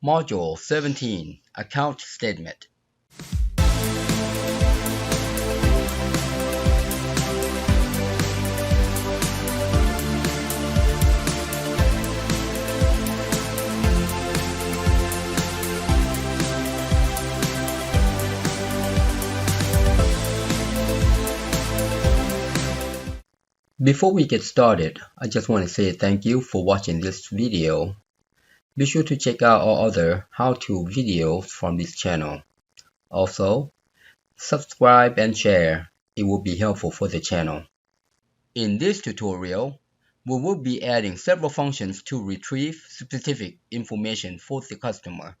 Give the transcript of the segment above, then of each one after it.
Module 17, Account Statement. Before we get started, I just want to say thank you for watching this video. Be sure to check out our other how-to videos from this channel. Also, subscribe and share. It will be helpful for the channel. In this tutorial, we will be adding several functions to retrieve specific information for the customer.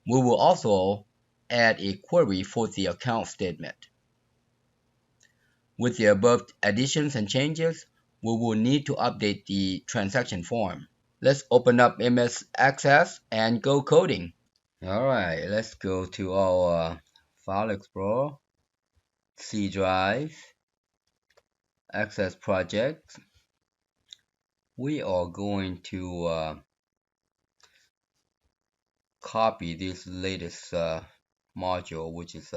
We will also add a query for the account statement. With the above additions and changes, we will need to update the transaction form. Let's open up MS Access and go coding. Alright, let's go to our File Explorer, C Drive, Access Project. We are going to copy this latest module, which is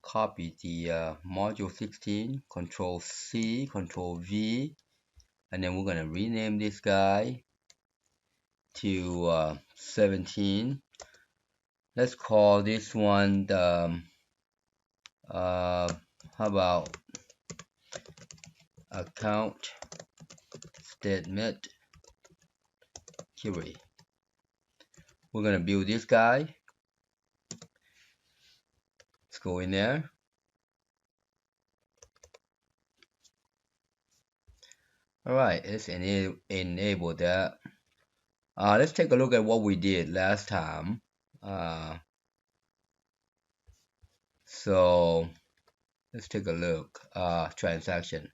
copy the module 16, Control C, Control V, and then we're going to rename this guy to 17. Let's call this one the how about account statement query. We're going to build this guy. Let's go in there. Alright, let's enable that. Let's take a look at what we did last time. So let's take a look. Transaction.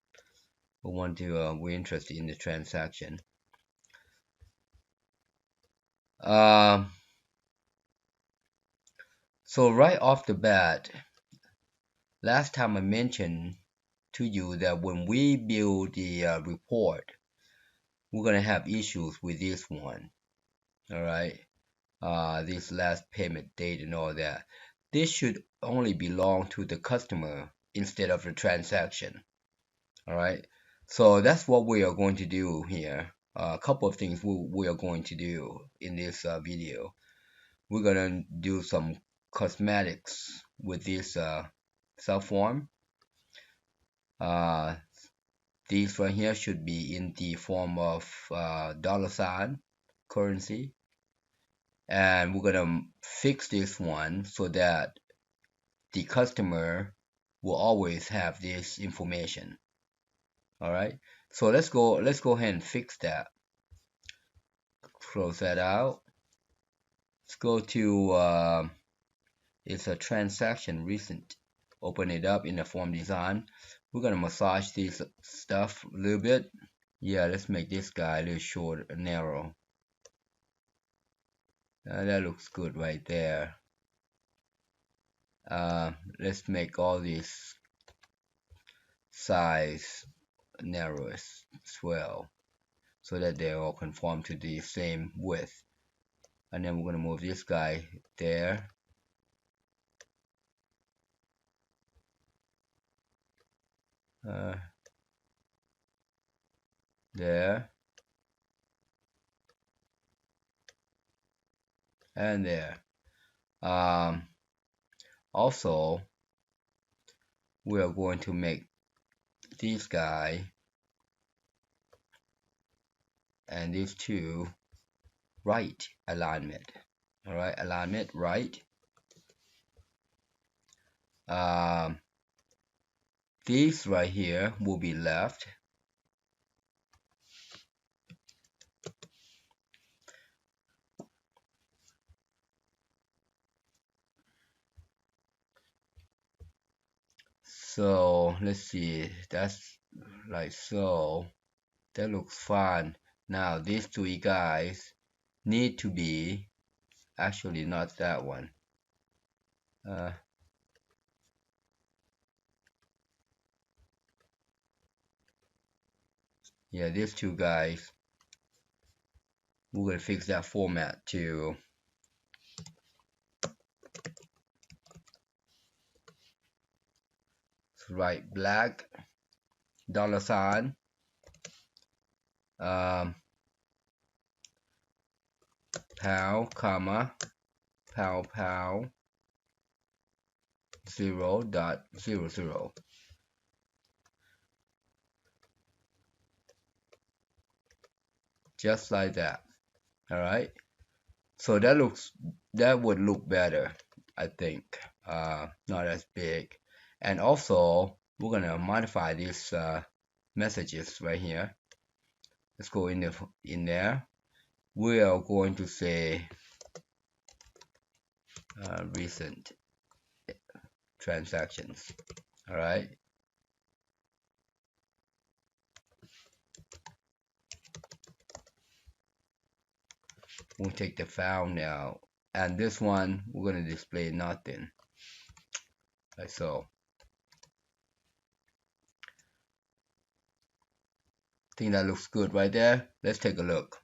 We're interested in the transaction. So right off the bat, last time I mentioned to you that when we build the report, we're gonna have issues with this one. All right, this last payment date and all that. This should only belong to the customer instead of the transaction. All right, so that's what we are going to do here. A couple of things we are going to do in this video. We're gonna do some cosmetics with this subform. These right here should be in the form of $sign currency, and we're gonna fix this one so that the customer will always have this information. All right, so let's go ahead and fix that. Close that out. Let's go to it's a transaction recent. Open it up in the form design. We're gonna massage this stuff a little bit. Yeah, let's make this guy a little short and narrow. That looks good right there. Let's make all these size narrow as well, so that they all conform to the same width. And then we're gonna move this guy there. There and there. Also, we are going to make this guy and these two right alignment. All right, alignment right. These right here will be left. So let's see, that's like so. That looks fine. Now these two guys need to be actually not that one. Yeah, these two guys, we're gonna fix that format too. write black $, pound, comma, pound 0.00, just like that. All right, so that would look better, I think. Not as big. And also we're gonna modify these messages right here. Let's go in there. We are going to say recent transactions. All right, we'll take the file now, and this one we're going to display nothing, like so. I think that looks good right there. Let's take a look.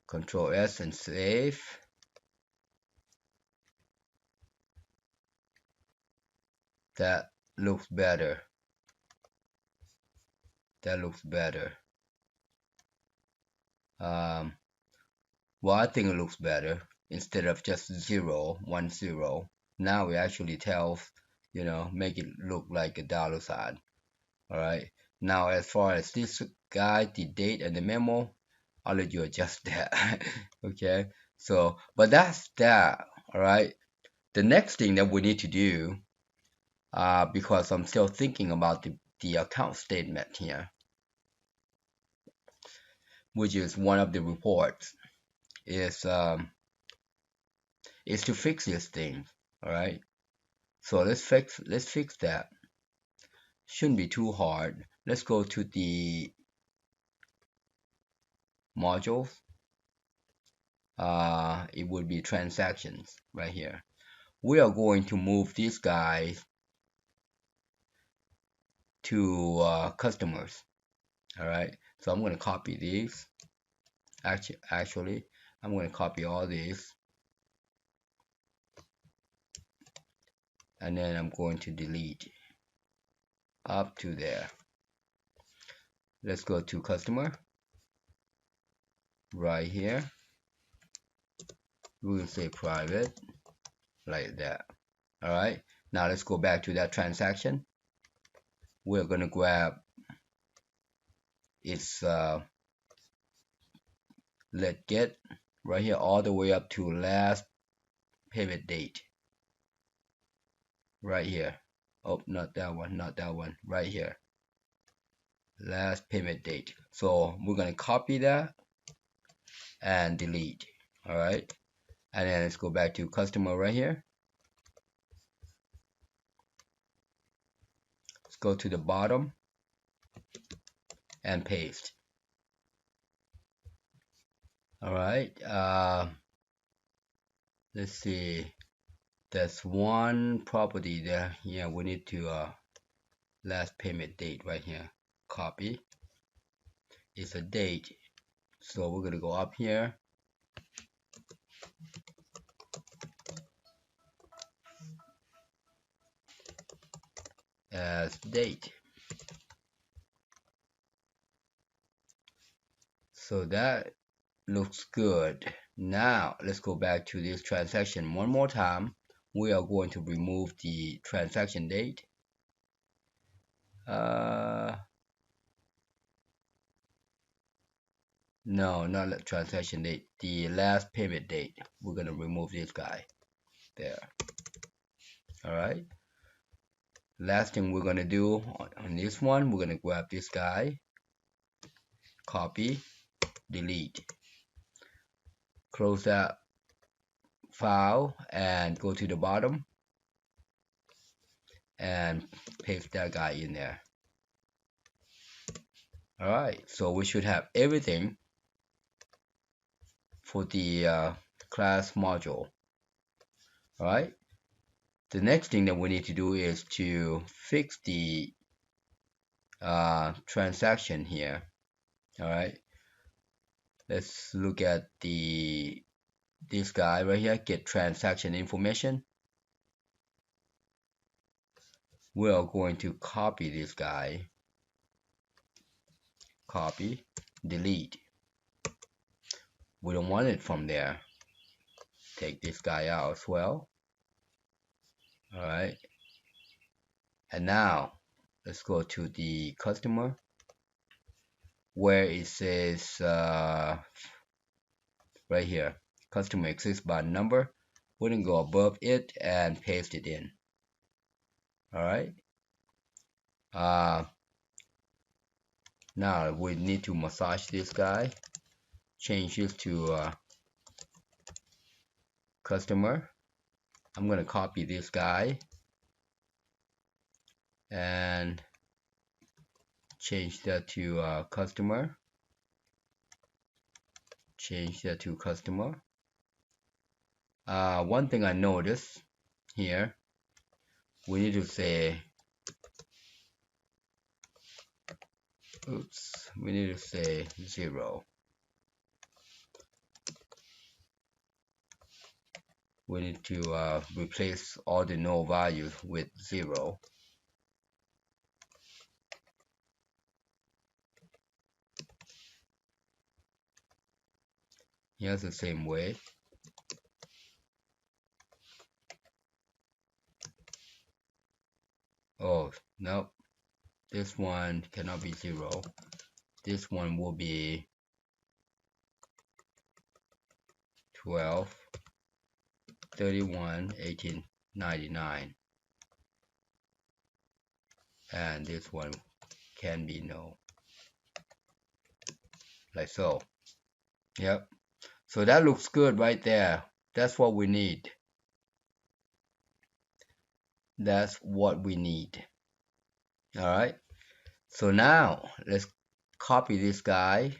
Control S and save. That looks better. That looks better. Well, I think it looks better. Instead of just 0, 1, 0, now we actually make it look like a $sign. All right. Now, as far as this guy, the date and the memo, I'll let you adjust that. Okay. So, but that's that. All right. The next thing that we need to do, because I'm still thinking about the account statement here, which is one of the reports, is to fix this thing. All right. So let's fix that. Shouldn't be too hard. Let's go to the modules. It would be transactions right here. We are going to move these guys to customers. All right. So I'm going to copy these. Actually, I'm going to copy all these, and then I'm going to delete up to there. Let's go to customer right here. We will say private, like that. All right. Now let's go back to that transaction. We're going to grab its let get right here all the way up to last payment date right here. Oh, not that one, right here, last payment date. So we're going to copy that and delete. All right, and then let's go back to customer right here. Let's go to the bottom and paste. All right, let's see, there's one property there. Yeah, we need to last payment date right here. Copy. It's a date, so we're gonna go up here as date. So that looks good. Now let's go back to this transaction one more time. We are going to remove the transaction date. No, not the transaction date, the last payment date. We're going to remove this guy there. All right, last thing we're going to do on this one, we're going to grab this guy, copy, delete, close that file and go to the bottom and paste that guy in there. All right, so we should have everything for the class module. All right, the next thing that we need to do is to fix the transaction here. All right, let's look at this guy right here, get transaction information. we are going to copy this guy, copy, delete. We don't want it from there. Take this guy out as well. All right, and now let's go to the customer where it says right here, customer exists by number. We're gonna go above it and paste it in. All right. Now we need to massage this guy, change this to customer. I'm gonna copy this guy and change that to customer. Change that to customer. One thing I noticed here, we need to say, we need to say 0. We need to replace all the null values with 0. Here's the same way. Oh, no, this one cannot be 0. This one will be 12, 31, 18, 99. And this one can be no. Like so. Yep. So that looks good right there. That's what we need. That's what we need. All right. So now let's copy this guy,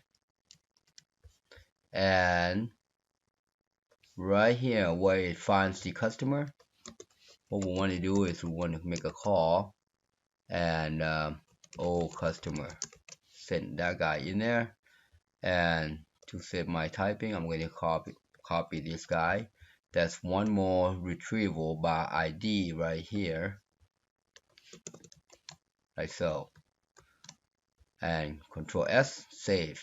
and right here where it finds the customer, what we want to do is we want to make a call and oh customer, send that guy in there. And to save my typing, I'm going to copy this guy. That's one more retrieval by ID right here, like so. And Control S, save.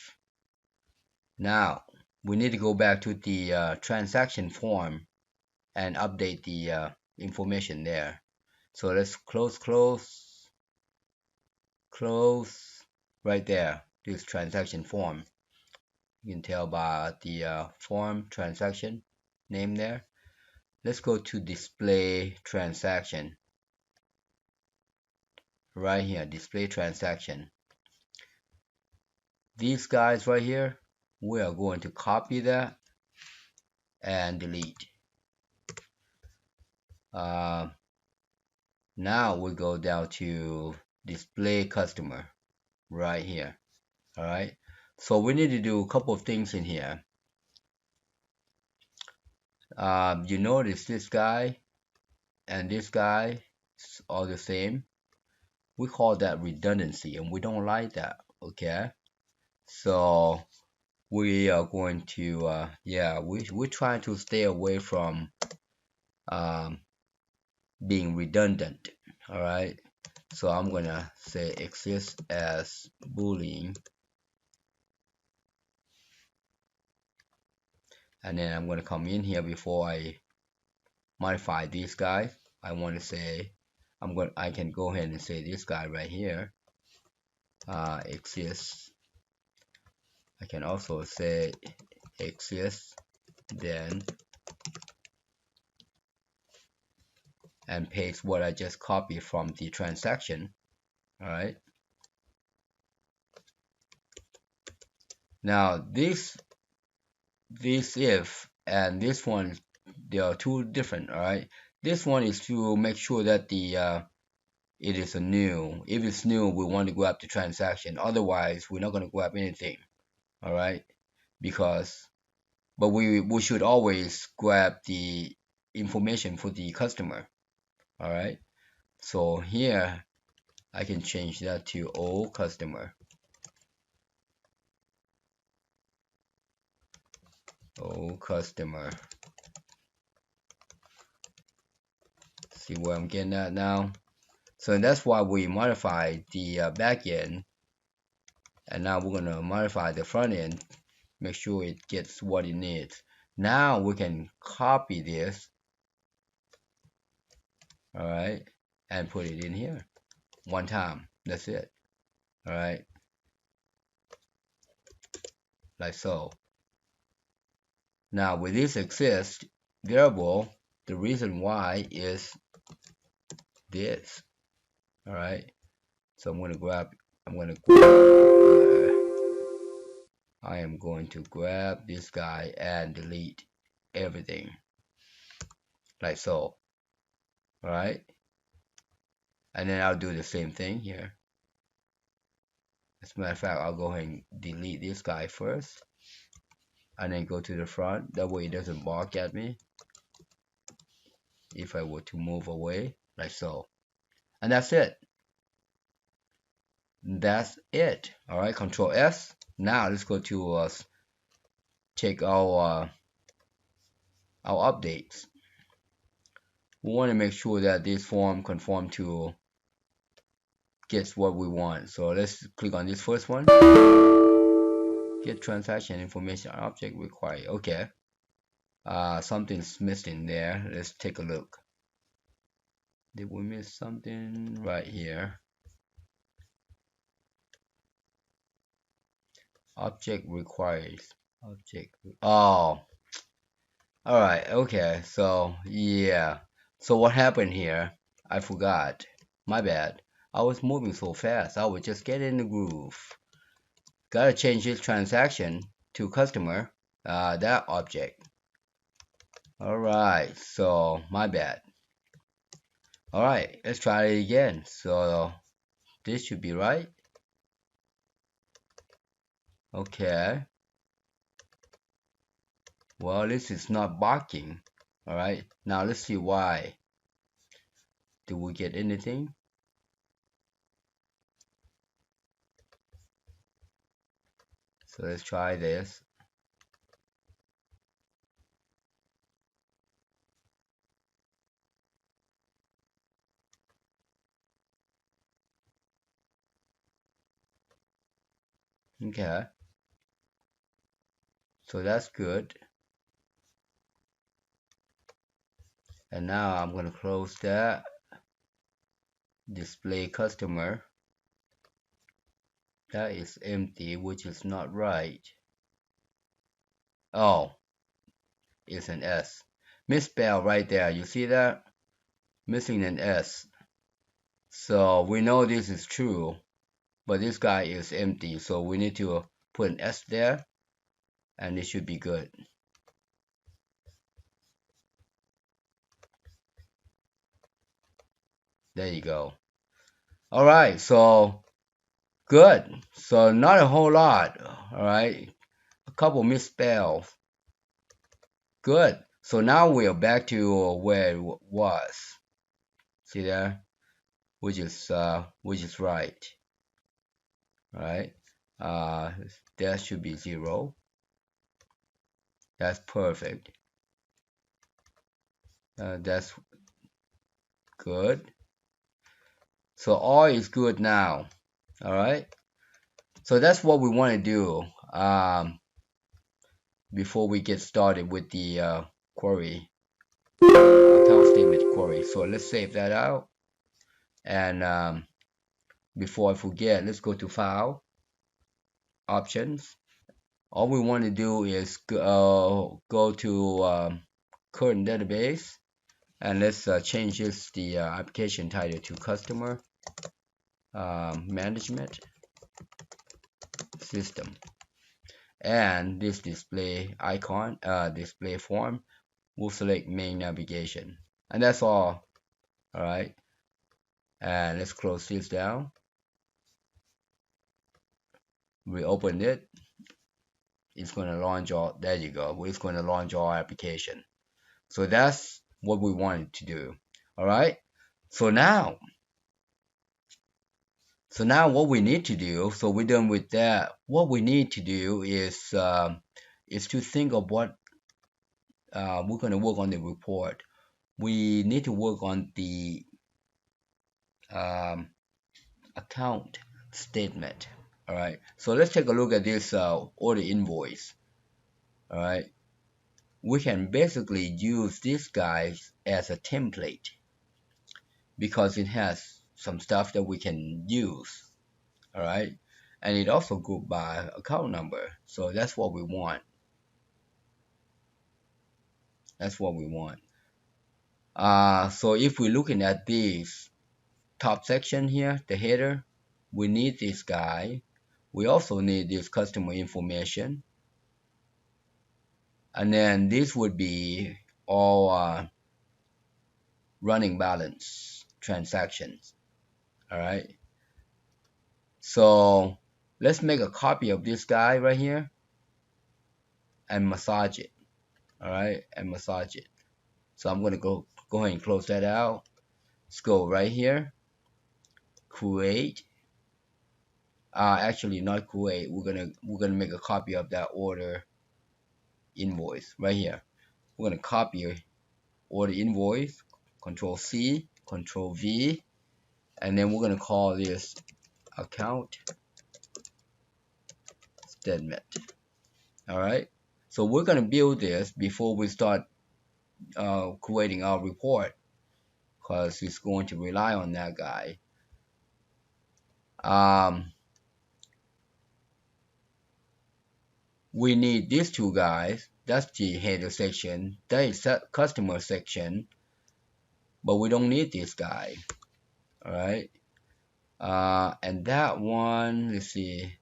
Now we need to go back to the transaction form and update the information there. So let's close right there, this transaction form. You can tell by the form transaction name there. Let's go to display transaction. Right here, display transaction. These guys right here, we are going to copy that and delete. Now we go down to display customer right here. All right, so we need to do a couple of things in here. You notice this guy and this guy are the same. We call that redundancy, and we don't like that. Okay, so we are going to we're trying to stay away from being redundant. All right, so I'm gonna say exists as boolean, and then I'm gonna come in here before I modify these guys. I want to say I can go ahead and say this guy right here exists. I can also say exists then and paste what I just copied from the transaction. All right, now this if and this one, they are two different. All right, this one is to make sure that the it is a new. If it's new, we want to grab the transaction. Otherwise, we're not going to grab anything. All right, but we should always grab the information for the customer. All right, so here I can change that to old customer. Old customer. See where I'm getting at now? So that's why we modify the back end, and now we're gonna modify the front end, make sure it gets what it needs. Now we can copy this, all right, and put it in here one time. That's it, all right, like so. Now with this exist variable, the reason why is this, all right. So I'm going to grab I am going to grab this guy and delete everything like so, all right. And then I'll do the same thing here. As a matter of fact, I'll go ahead and delete this guy first, and then go to the front. That way it doesn't bark at me if I were to move away, like so. And that's it. That's it. All right, Control S. Now let's go to check our updates. We want to make sure that this form conform to gets what we want. So let's click on this first one. Get transaction information object required. Okay. Something's missing there. Let's take a look. Did we miss something right here? Object requires. Object. Oh. All right. Okay. So yeah. So what happened here? I forgot. My bad. I was moving so fast. I was just getting in the groove. Gotta change this transaction to customer. That object. All right. So my bad. All right. Let's try it again. So this should be right. Okay. Well, this is not barking. All right. Now let's see why. Did we get anything? So let's try this. Okay. So that's good. And now I'm going to close that. Display customer. That is empty, which is not right. Oh, it's an S. Misspell right there. You see that? Missing an S. So we know this is true, but this guy is empty. So we need to put an S there, and it should be good. There you go. All right, so good. So not a whole lot. All right, a couple misspells. Good. So now we are back to where it was. See there, which is right. All right. That should be 0. That's perfect. That's good. So all is good now. All right. So that's what we want to do before we get started with the query, account statement query. So let's save that out. And before I forget, let's go to File, Options. All we want to do is go to current database, and let's change the application title to Customer Management System. And this display icon, display form, we'll select main navigation, and that's all. All right, and let's close this down. We open it. It's going to launch all. There you go. It's going to launch our application. So that's what we wanted to do. All right. So now what we need to do. So we're done with that. What we need to do is to think of what we're going to work on the report. We need to work on the um, account statement. All right, so let's take a look at this order invoice. All right, we can basically use this guy as a template because it has some stuff that we can use. All right, and it also grouped by account number, so that's what we want. That's what we want. So if we're looking at this top section here, the header, we need this guy. We also need this customer information, and then this would be all running balance transactions. All right, so let's make a copy of this guy right here and massage it. All right, and massage it. So I'm going to go ahead and close that out. Let's go right here, create. Actually not create. We're gonna make a copy of that order invoice right here. We're gonna copy order invoice, Control C, Control V, and then we're gonna call this account statement. All right. So we're gonna build this before we start creating our report, because it's going to rely on that guy. We need these two guys. That's the header section. That is customer section, but we don't need this guy. All right. And that one, let's see,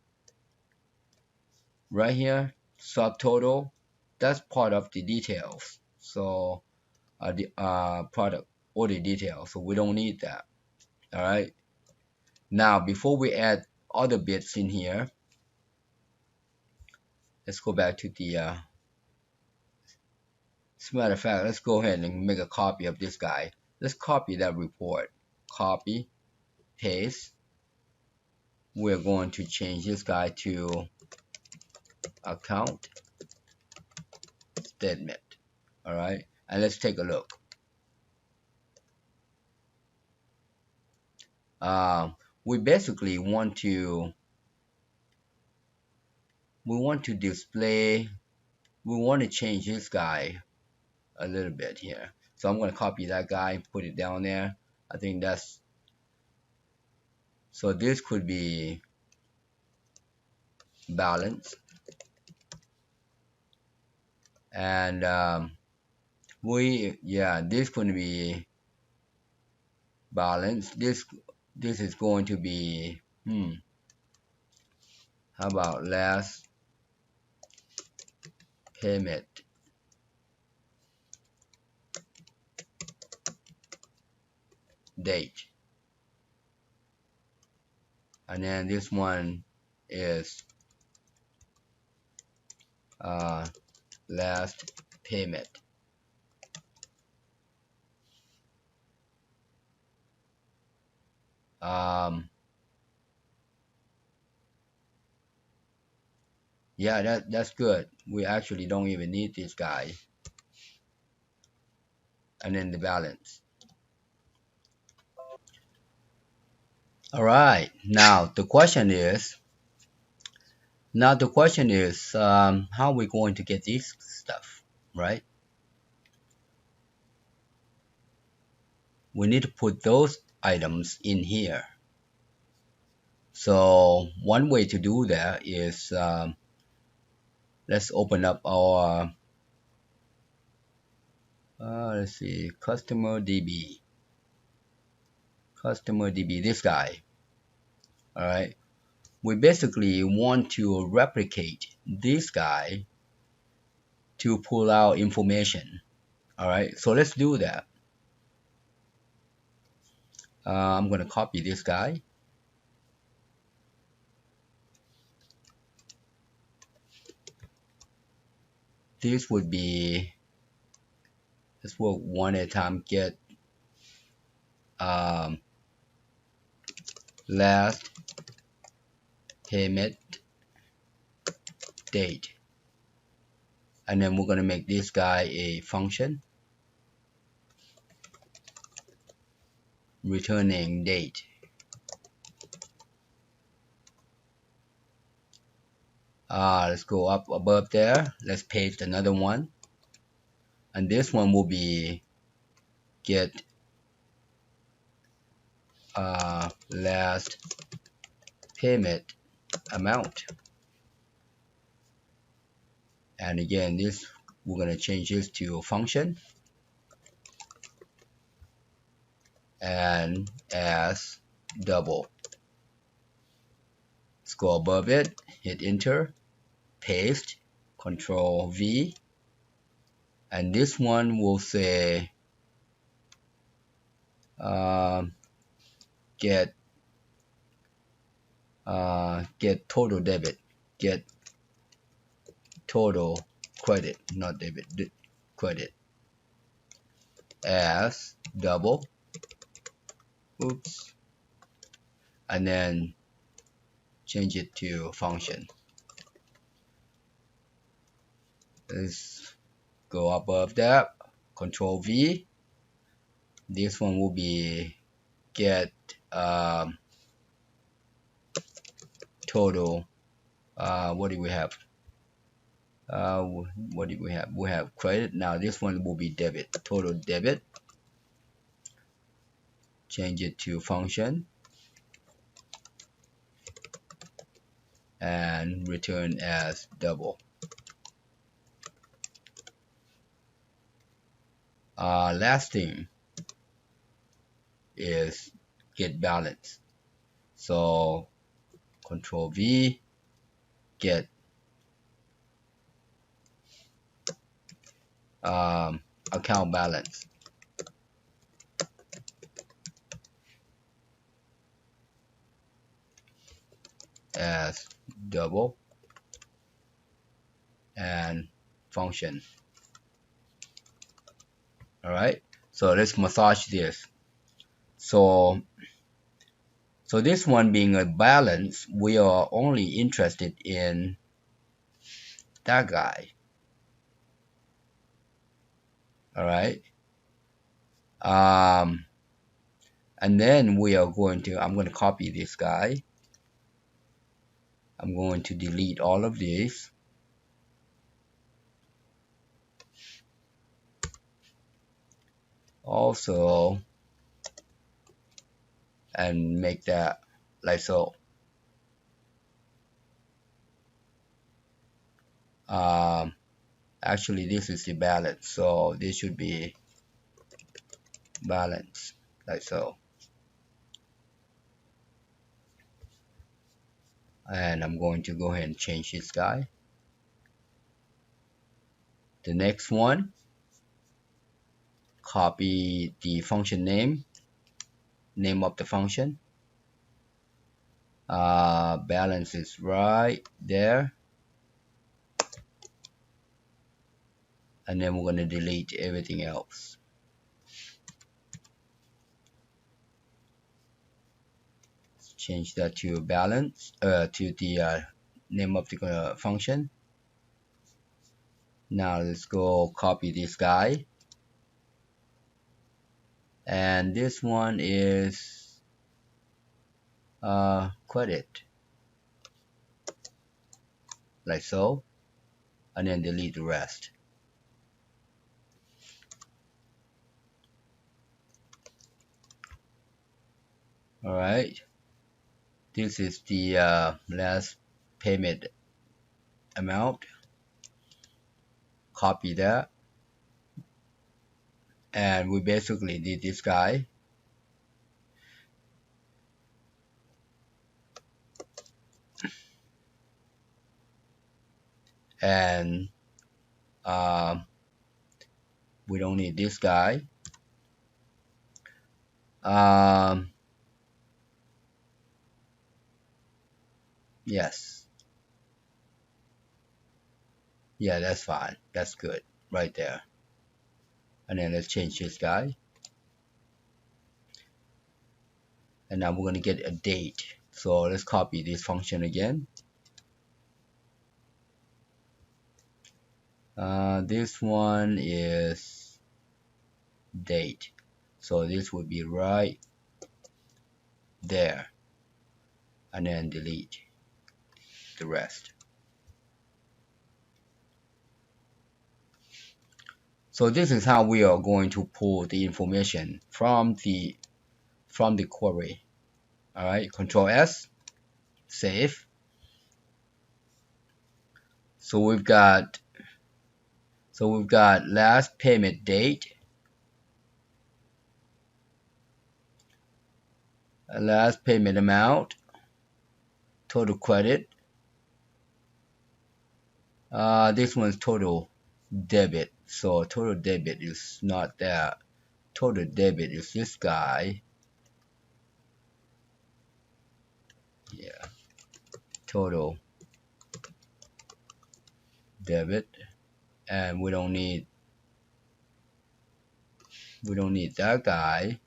right here, subtotal, that's part of the details. So the product order details. So we don't need that. All right. Now, before we add other bits in here, let's go back to the. As a matter of fact, let's go ahead and make a copy of this guy. Let's copy that report. Copy, paste. We're going to change this guy to account statement. All right, and let's take a look. We basically want to display, we want to change this guy a little bit here. So I'm going to copy that guy, put it down there. I think that's, so this could be balance, and this could be balance. This is going to be how about last payment date, and then this one is last payment. Yeah, that's good. We actually don't even need this guy. And then the balance. All right. Now the question is how are we going to get this stuff, right? We need to put those items in here. So one way to do that is let's open up our let's see, customer DB, this guy. All right, we basically want to replicate this guy to pull out information. All right, so let's do that. I'm going to copy this guy. This would be, let's work one at a time, get last payment date, and then we're going to make this guy a function. returning date. Let's go up above there. Let's paste another one, and this one will be get last payment amount. And again, this we're going to change this to a function and as double. Let's go above it, hit enter, paste, Control V, and this one will say get total debit, get total credit, not debit, credit as double. Oops. And then change it to function. Let's go above that, Control V. This one will be get total. What do we have? What do we have? We have credit. Now this one will be debit, total debit. Change it to function and return as double. Last thing is get balance. So Control V, get account balance. As double and function. Alright, so let's massage this. So this one being a balance, we are only interested in that guy. Alright, and then we are going to, I'm going to copy this guy. I'm going to delete all of these. Also, and make that like so. Actually this is the balance, so this should be balance like so. And I'm going to go ahead and change this guy. The next one, copy the function name of the function. Balance is right there, and then we're going to delete everything else. Change that to balance, to the name of the function. Now let's go copy this guy, and this one is credit, like so, and then delete the rest. Alright, this is the last payment amount. Copy that, and we basically did this guy. And we don't need this guy. Yes, yeah, that's fine, that's good right there. And then let's change this guy, and now we're going to get a date. So let's copy this function again. This one is date, so this would be right there, and then delete the rest. So this is how we are going to pull the information from the query. All right, Control S, save. So we've got last payment date, last payment amount, total credit. This one's total debit. So total debit is not that. Total debit is this guy. Yeah, total debit, and we don't need that guy.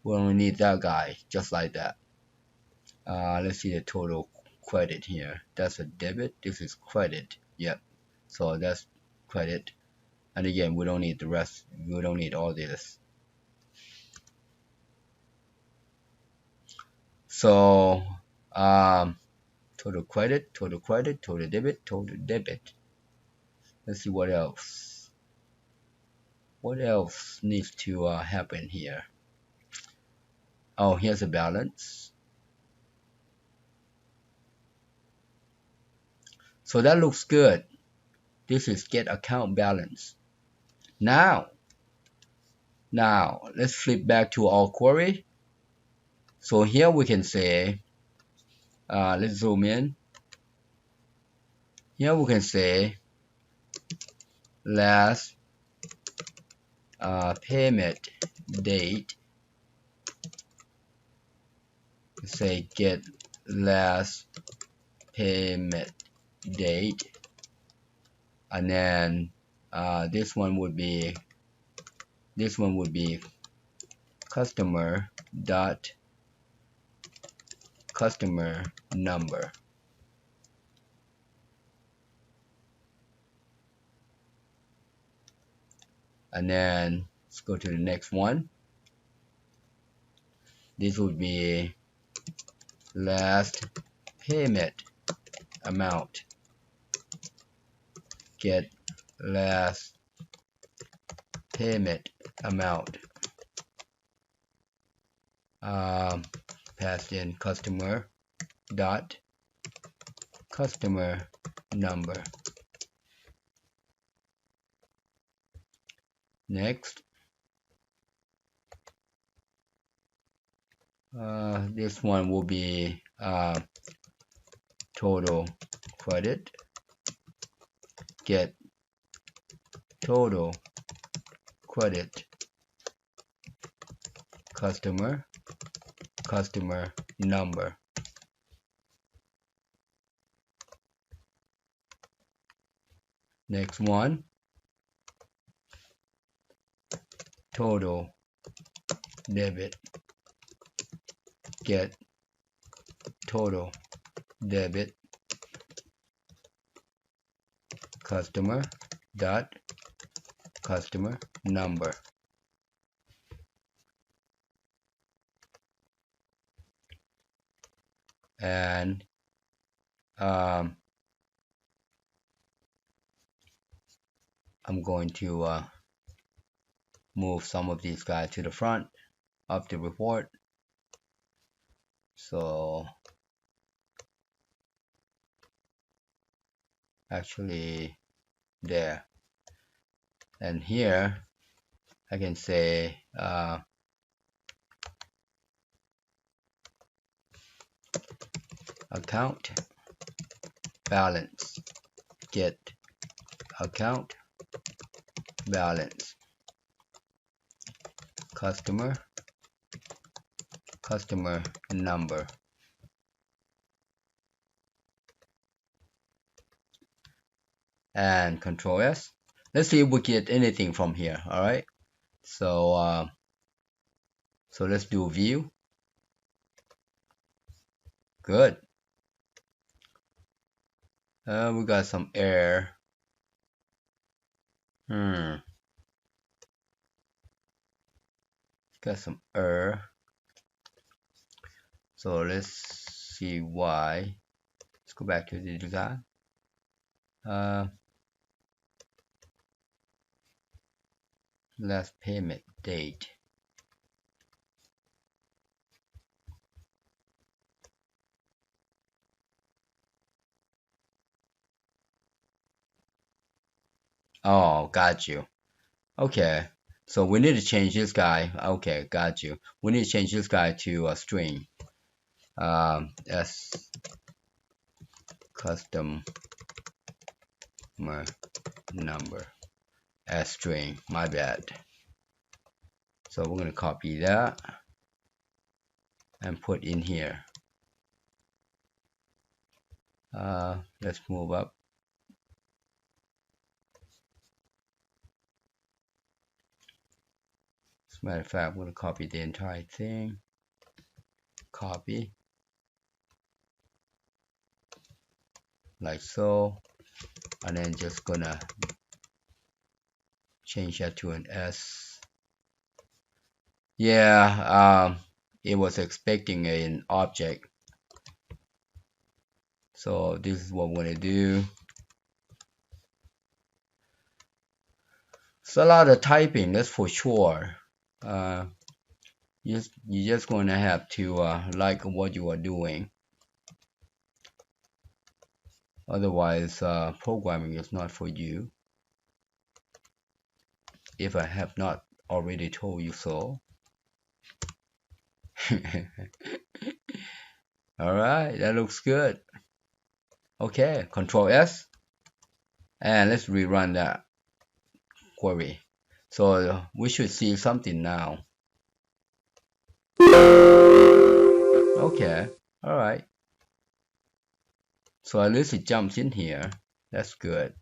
We only need that guy, just like that. Let's see the total credit here. That's a debit. This is credit. Yep. So that's credit. And again, we don't need the rest. We don't need all this. So total credit, total credit, total debit, total debit. Let's see what else. What else needs to happen here? Oh, here's a balance. So that looks good. This is get account balance. Now let's flip back to our query. So here we can say, let's zoom in. Here we can say last payment date. Say get last payment date, and then this one would be customer number. And then let's go to the next one. This would be last payment amount. Get last payment amount. Pass in customer number. Next, this one will be total credit. Get total credit customer number. Next one, total debit. Get total debit customer number. And I'm going to move some of these guys to the front of the report. So actually there, and here I can say account balance. Get account balance customer number. And Control S. Let's see if we get anything from here. All right. So so let's do view. Good. We got some error. got some error. So let's see why. Let's go back to the design. Last payment date. Oh, got you. Okay, so we need to change this guy. Okay, got you. We need to change this guy to a string. As customer number as string. My bad. So we're gonna copy that and put in here. Let's move up. As a matter of fact, I'm gonna copy the entire thing. Copy like so, and then just gonna change that to an S. Yeah, it was expecting an object. So this is what we're gonna do. It's a lot of typing, that's for sure. You're just gonna have to like what you are doing. Otherwise, programming is not for you. If I have not already told you so. Alright, that looks good. Okay, Control S. And let's rerun that query. So we should see something now. Okay, alright. So at least it jumps in here. That's good.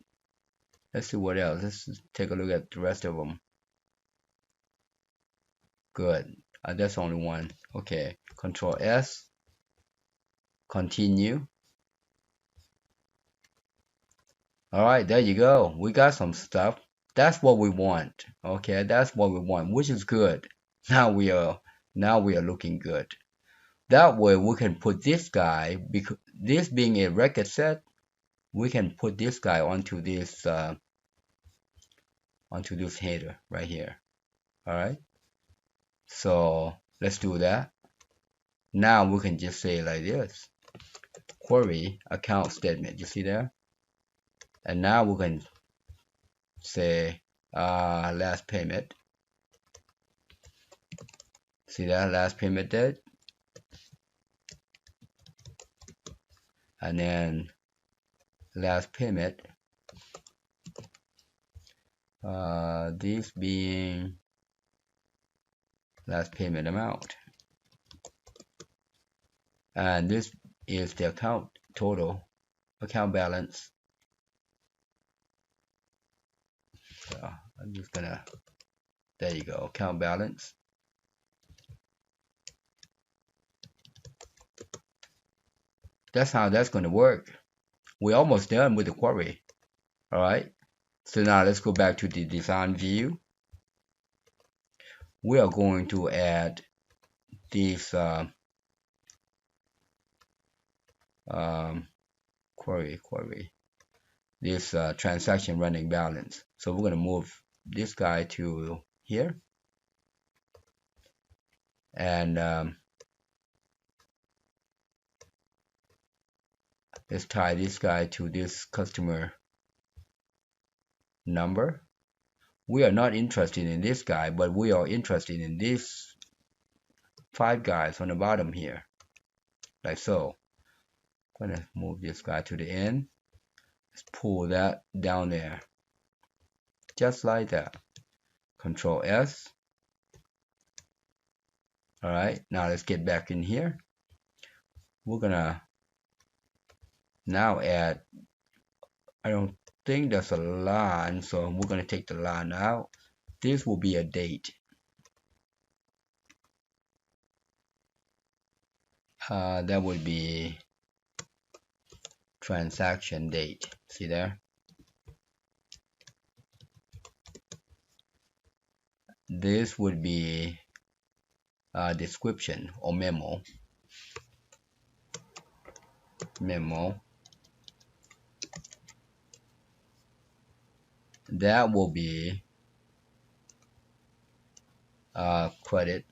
Let's see what else. Let's take a look at the rest of them. Good. That's only one. Okay. Control S. Continue. Alright, there you go. We got some stuff. That's what we want. Okay, that's what we want, which is good. Now we are looking good. That way we can put this guy, because this being a record set, we can put this guy onto this header right here. Alright. So let's do that. Now we can just say like this. Query account statement. You see there? And now we can say last payment. See that last payment date? And then last payment. This being last payment amount. And this is the account total, account balance. So I'm just gonna, there you go, account balance. That's how that's going to work. We're almost done with the query. Alright, so now let's go back to the design view. We are going to add this query, this transaction running balance. So we're going to move this guy to here, and let's tie this guy to this customer number. We are not interested in this guy, but we are interested in these 5 guys on the bottom here, like so. I'm gonna move this guy to the end. Let's pull that down there, just like that. Control S. Alright, now let's get back in here. We're gonna now add, I don't think there's a line, so we're gonna take the line out. This will be a date. That would be transaction date. See there? This would be description or memo. That will be credit.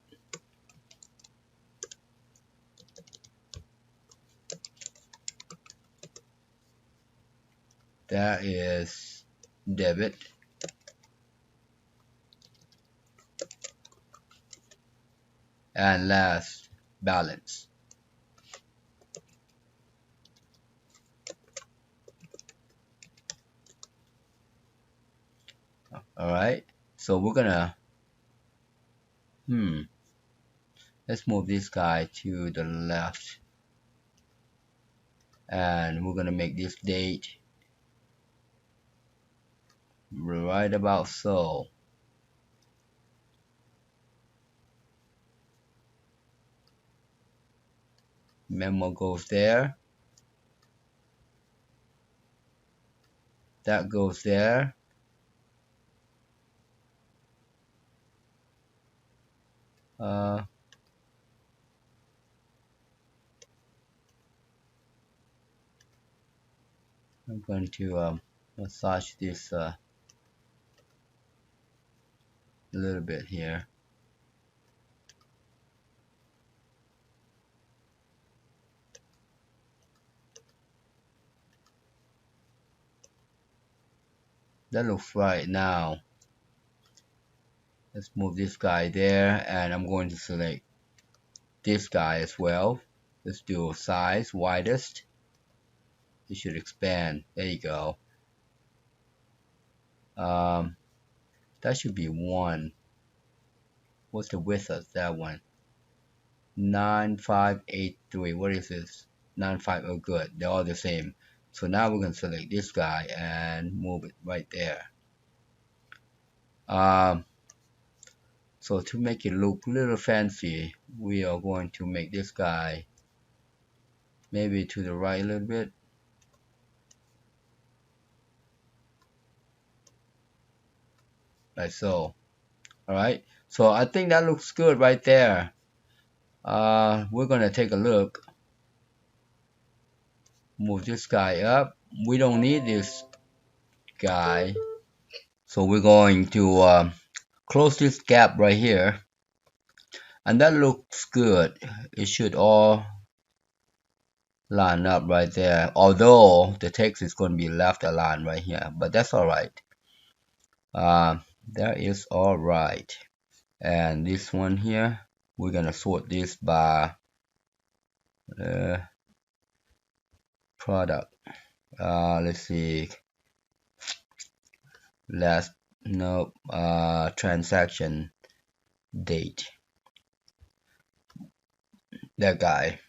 That is debit. And last, balance. All right, so we're gonna let's move this guy to the left, and we're gonna make this date right about so. Memo goes there, that goes there. I'm going to massage this a little bit here. That looks right now. Let's move this guy there, and I'm going to select this guy as well. Let's do size widest. It should expand. There you go. That should be 1. What's the width of that one? 9583. What is this? 95. Oh, good. They're all the same. So now we're going to select this guy and move it right there. So to make it look a little fancy, we are going to make this guy maybe to the right a little bit. Like so. Alright. So I think that looks good right there. We're going to take a look. Move this guy up. We don't need this guy. So we're going to close this gap right here. And that looks good. It should all line up right there. Although the text is going to be left aligned right here. But that's alright. That is alright. And this one here, we're going to sort this by product. Let's see. Transaction date. That guy.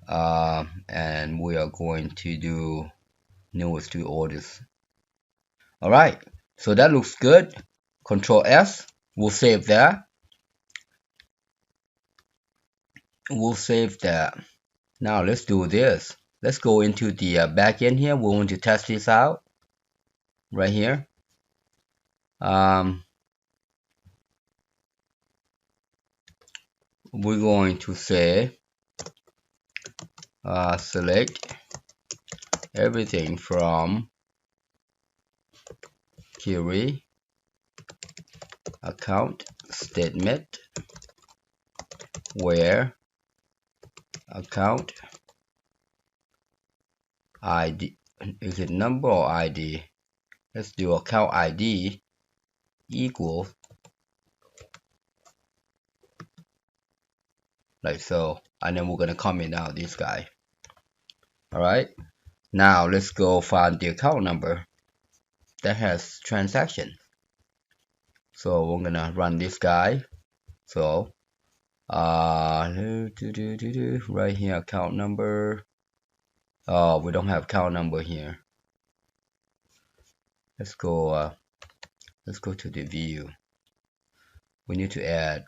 And we are going to do newest 2 orders. Alright, so that looks good. Control S. We'll save that. Now let's do this. Let's go into the back end here. We want to test this out right here. We're going to say select everything from query account statement where account ID, is it number or ID? Let's do account ID equals like so, and then we're going to comment out this guy. Alright, now let's go find the account number that has transaction. So we're gonna run this guy. So right here, account number. Oh, we don't have account number here. Let's go to the view. We need to add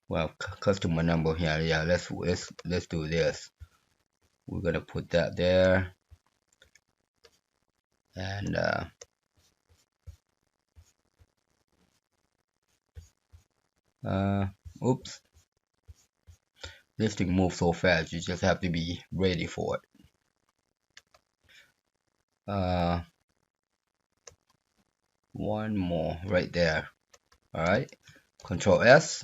well, customer number here. Yeah, let's do this. We're gonna put that there, and oops, this thing moves so fast. You just have to be ready for it. One more right there. All right, Control S.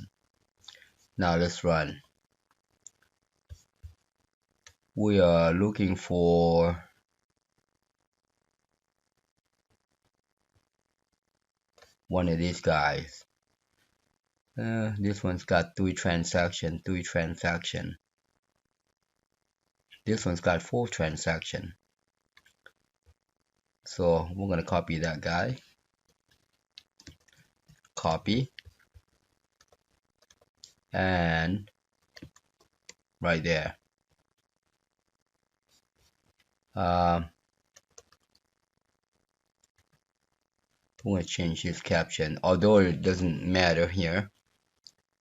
Now let's run. We are looking for one of these guys. This one's got 3 transactions. This one's got 4 transactions. So we're gonna copy that guy. Copy. And right there. We're gonna change his caption, although it doesn't matter here.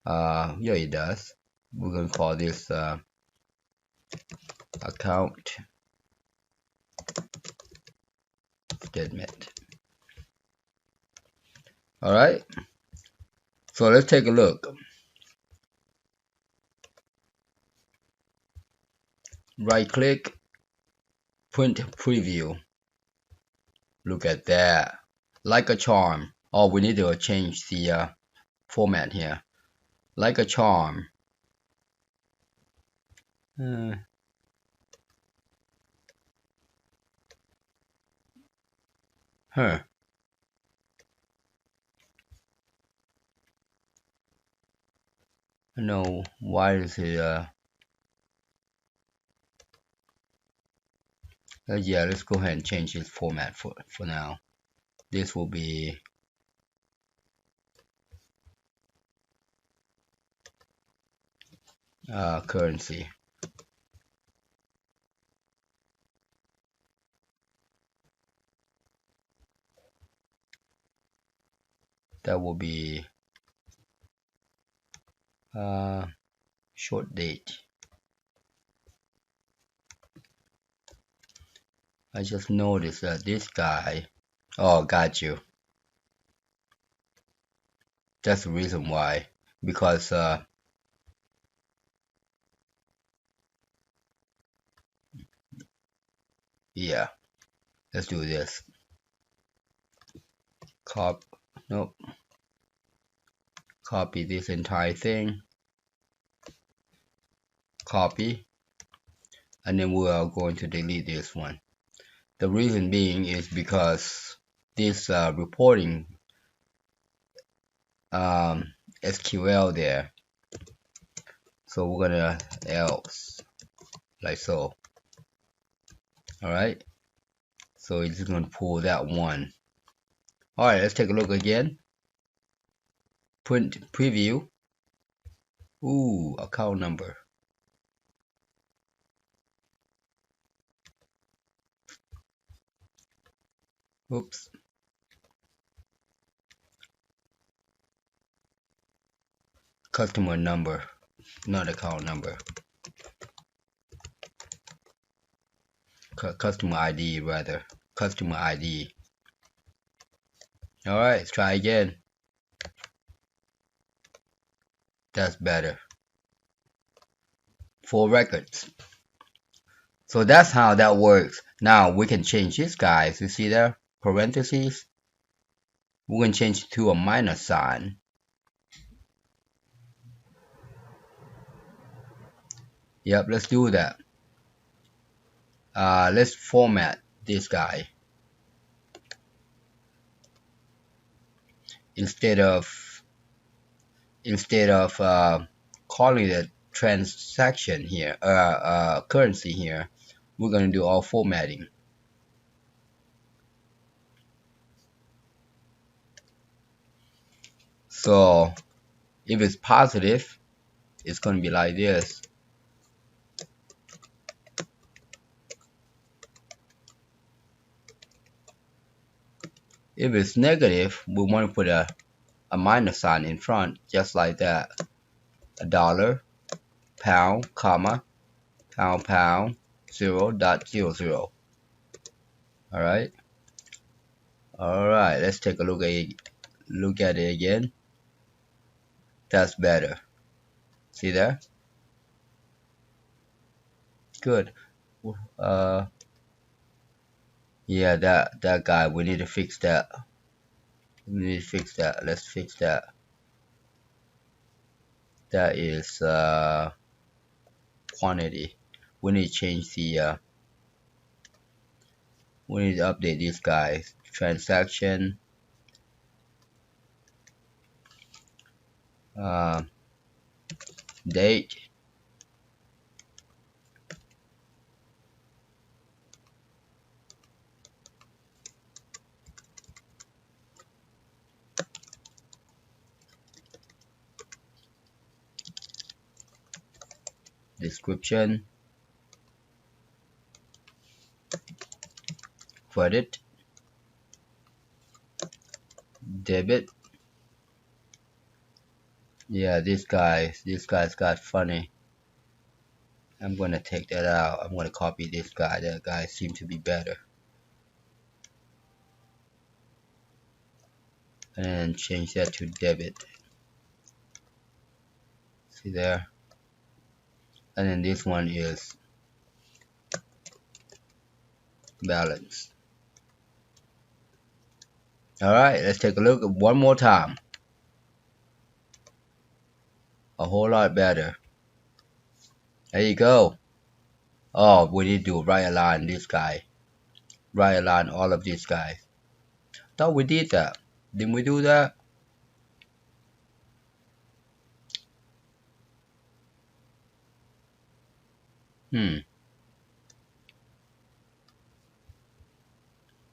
Yeah, it does. We're gonna call this account statement. All right. So let's take a look. Right click, print preview. Look at that. Like a charm. Oh, we need to change the format here. Like a charm. Huh. No, why is it yeah, let's go ahead and change this format for now. This will be currency. That will be short date. I just noticed that this guy, oh, got you. That's the reason why, because yeah, let's do this. Copy this entire thing, copy, and then we are going to delete this one. The reason being is because this reporting SQL there, so we're gonna else like so. All right, so it's just gonna pull that one. All right, let's take a look again. Print preview. Ooh, account number. Oops. Customer number, not account number. Customer ID rather. Customer ID. All right, let's try again. That's better. For records. So that's how that works. Now we can change this, guys. You see there? Parentheses. We can change it to a minus sign. Yep, let's do that. Let's format this guy. Instead of calling it transaction here, currency here, we're going to do all formatting. So if it's positive, it's going to be like this. If it's negative, we want to put a minus sign in front, just like that. a dollar, pound, comma, pound, 0.00. Alright. Alright, let's take a look at it again. That's better. See there? Good. Yeah, that guy, we need to fix that. Let's fix that. That is quantity. We need to change the we need to update these guys. Transaction, date, description, credit, debit. Yeah, this guy's got funny. I'm gonna take that out. I'm gonna copy this guy. That guy seems to be better. And then change that to debit. See there? And then this one is balance. Alright, let's take a look at one more time. A whole lot better. There you go. Oh, we need to right align this guy. Right align all of these guys. Thought we did that. Didn't we do that?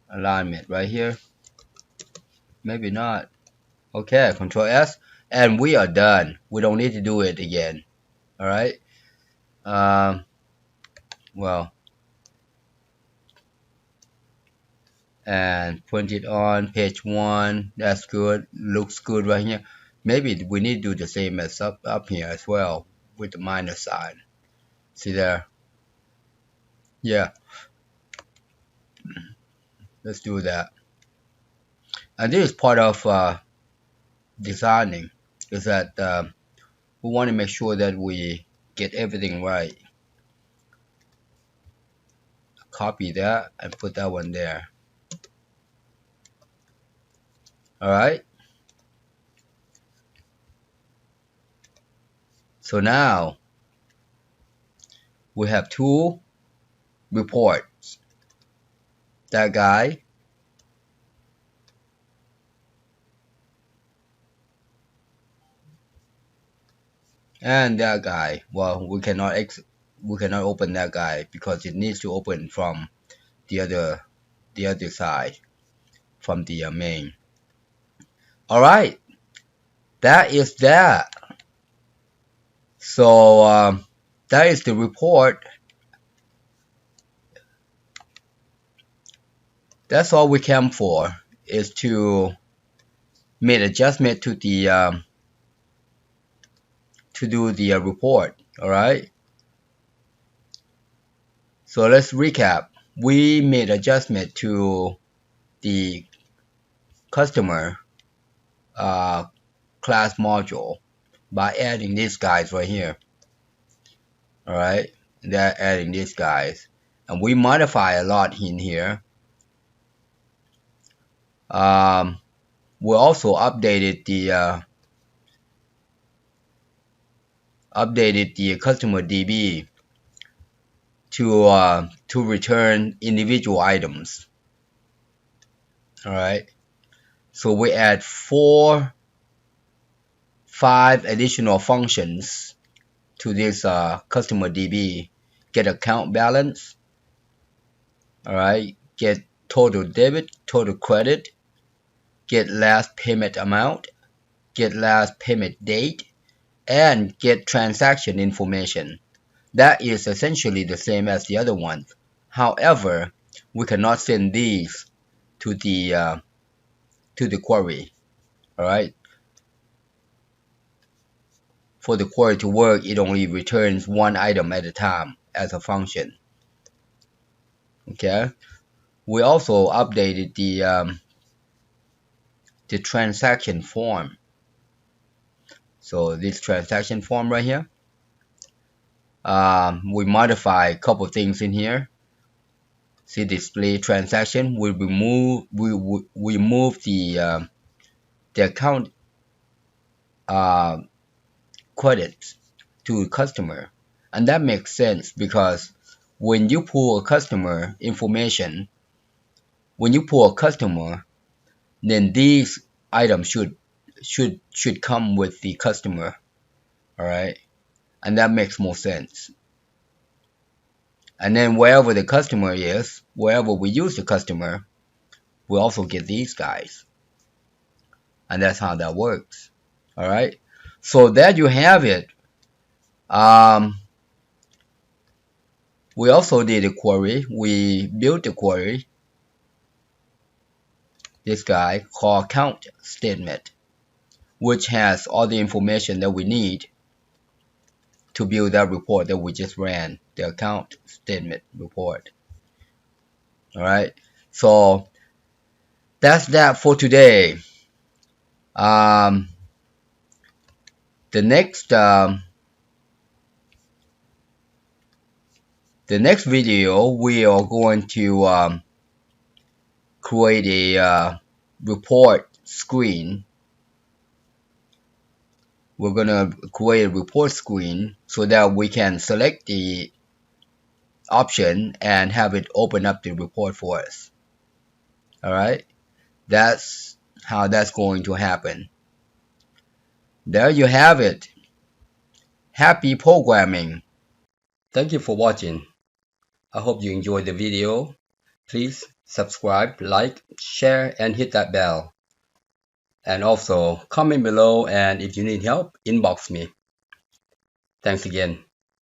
Alignment right here. Maybe not. Okay, Control S. And we are done. We don't need to do it again. Alright. Well. And print it on page 1. That's good. Looks good right here. Maybe we need to do the same as up here as well with the minus sign. See there? Yeah. Let's do that. And this is part of designing. Is that we want to make sure that we get everything right. Copy that and put that one there. Alright. So now we have two reports. That guy and that guy. Well, we cannot open that guy because it needs to open from the other side, from the main. Alright, that is that. So that is the report. That's all we came for, is to make adjustment to the to do the report. Alright, so let's recap. We made adjustment to the customer class module by adding these guys right here. Alright, they're adding these guys, and we modify a lot in here. We also updated the customer DB to return individual items. Alright, so we add 5 additional functions to this customer DB. Get account balance. Alright, get total debit, total credit, get last payment amount, get last payment date, and get transaction information. That is essentially the same as the other ones. However, we cannot send these to the query. Alright, for the query to work, it only returns one item at a time as a function. Okay. We also updated the transaction form. So this transaction form right here, we modify a couple things in here. See display transaction. We move the account credits to customer, and that makes sense because when you pull a customer information, when you pull a customer, then these items should come with the customer. All right, and that makes more sense. And then wherever the customer is, wherever we use the customer, we also get these guys, and that's how that works. All right, so there you have it. We also did a query. We built a query, this guy called count statement, which has all the information that we need to build that report that we just ran, the account statement report. All right, so that's that for today. The next video we are going to create a report screen. We're gonna create a report screen so that we can select the option and have it open up the report for us. All right, that's how that's going to happen. There you have it. Happy programming. Thank you for watching. I hope you enjoyed the video. Please subscribe, like, share, and hit that bell. And also comment below, and if you need help, inbox me. Thanks again.